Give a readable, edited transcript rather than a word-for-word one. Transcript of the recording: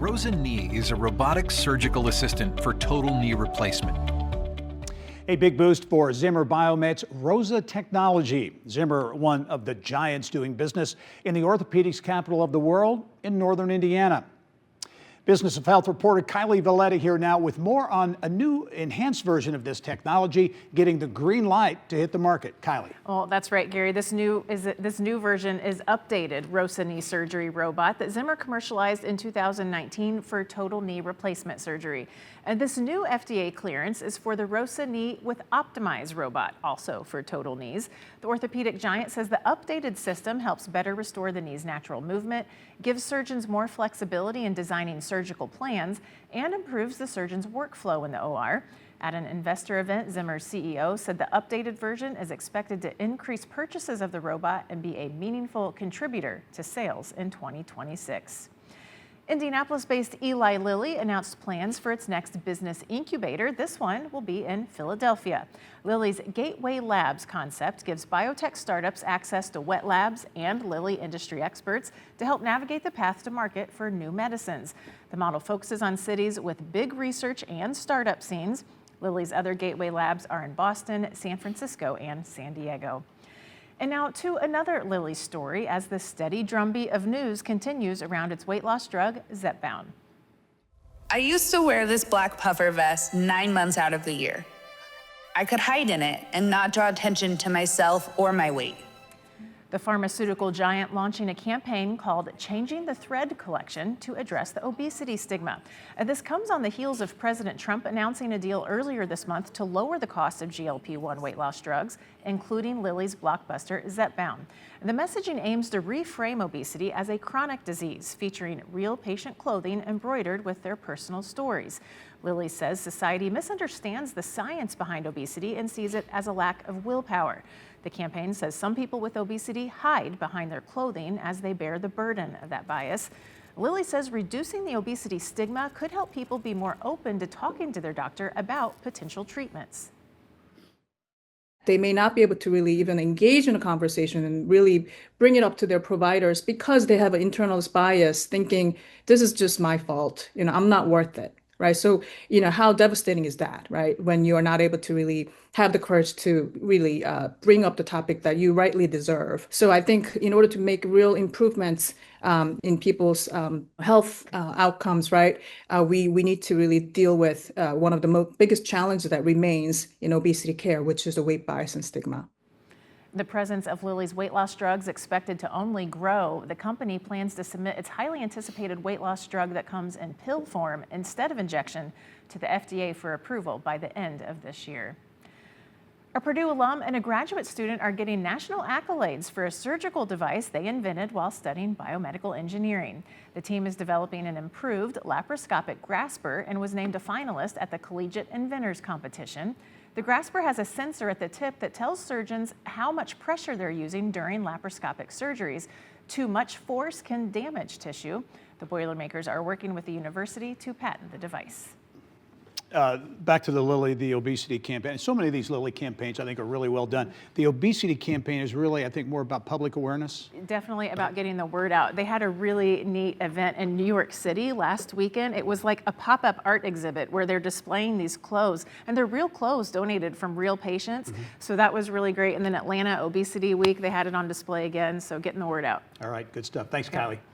Rosa Knee is a robotic surgical assistant for total knee replacement. A big boost for Zimmer Biomet's Rosa technology. Zimmer, one of the giants doing business in the orthopedics capital of the world in northern Indiana. Business of Health reporter Kylie Valletta here now with more on a new enhanced version of this technology getting the green light to hit the market. Kylie. Well, that's right, Gary. This new version is updated Rosa knee surgery robot that Zimmer commercialized in 2019 for total knee replacement surgery. And this new FDA clearance is for the Rosa knee with optimized robot, also for total knees. The orthopedic giant says the updated system helps better restore the knee's natural movement, gives surgeons more flexibility in designing surgical plans, and improves the surgeon's workflow in the OR. At an investor event, Zimmer's CEO said the updated version is expected to increase purchases of the robot and be a meaningful contributor to sales in 2026. Indianapolis-based Eli Lilly announced plans for its next business incubator. This one will be in Philadelphia. Lilly's Gateway Labs concept gives biotech startups access to wet labs and Lilly industry experts to help navigate the path to market for new medicines. The model focuses on cities with big research and startup scenes. Lilly's other Gateway Labs are in Boston, San Francisco, and San Diego. And now to another Lilly story as the steady drumbeat of news continues around its weight loss drug, Zepbound. I used to wear this black puffer vest 9 months out of the year. I could hide in it and not draw attention to myself or my weight. The pharmaceutical giant launching a campaign called Changing the Thread Collection to address the obesity stigma. And this comes on the heels of President Trump announcing a deal earlier this month to lower the cost of GLP-1 weight loss drugs, including Lilly's blockbuster Zepbound. And the messaging aims to reframe obesity as a chronic disease, featuring real patient clothing embroidered with their personal stories. Lilly says society misunderstands the science behind obesity and sees it as a lack of willpower. The campaign says some people with obesity hide behind their clothing as they bear the burden of that bias. Lilly says reducing the obesity stigma could help people be more open to talking to their doctor about potential treatments. They may not be able to really even engage in a conversation and really bring it up to their providers because they have an internalized bias thinking, this is just my fault, I'm not worth it. Right. So, how devastating is that, right? When you are not able to really have the courage to really bring up the topic that you rightly deserve. So I think in order to make real improvements in people's health outcomes, right, we need to really deal with one of the biggest challenges that remains in obesity care, which is the weight bias and stigma. The presence of Lilly's weight loss drugs expected to only grow. The company plans to submit its highly anticipated weight loss drug that comes in pill form instead of injection to the FDA for approval by the end of this year. A Purdue alum and a graduate student are getting national accolades for a surgical device they invented while studying biomedical engineering. The team is developing an improved laparoscopic grasper and was named a finalist at the Collegiate Inventors Competition. The grasper has a sensor at the tip that tells surgeons how much pressure they're using during laparoscopic surgeries. Too much force can damage tissue. The Boilermakers are working with the university to patent the device. Back to the obesity campaign. So many of these Lilly campaigns I think are really well done. The obesity campaign is really, I think, more about public awareness. Definitely about getting the word out. They had a really neat event in New York City last weekend. It was like a pop-up art exhibit where they're displaying these clothes, and they're real clothes donated from real patients. So that was really great. And then Atlanta Obesity Week, they had it on display again. So getting the word out. All right, good stuff. Thanks, Kylie.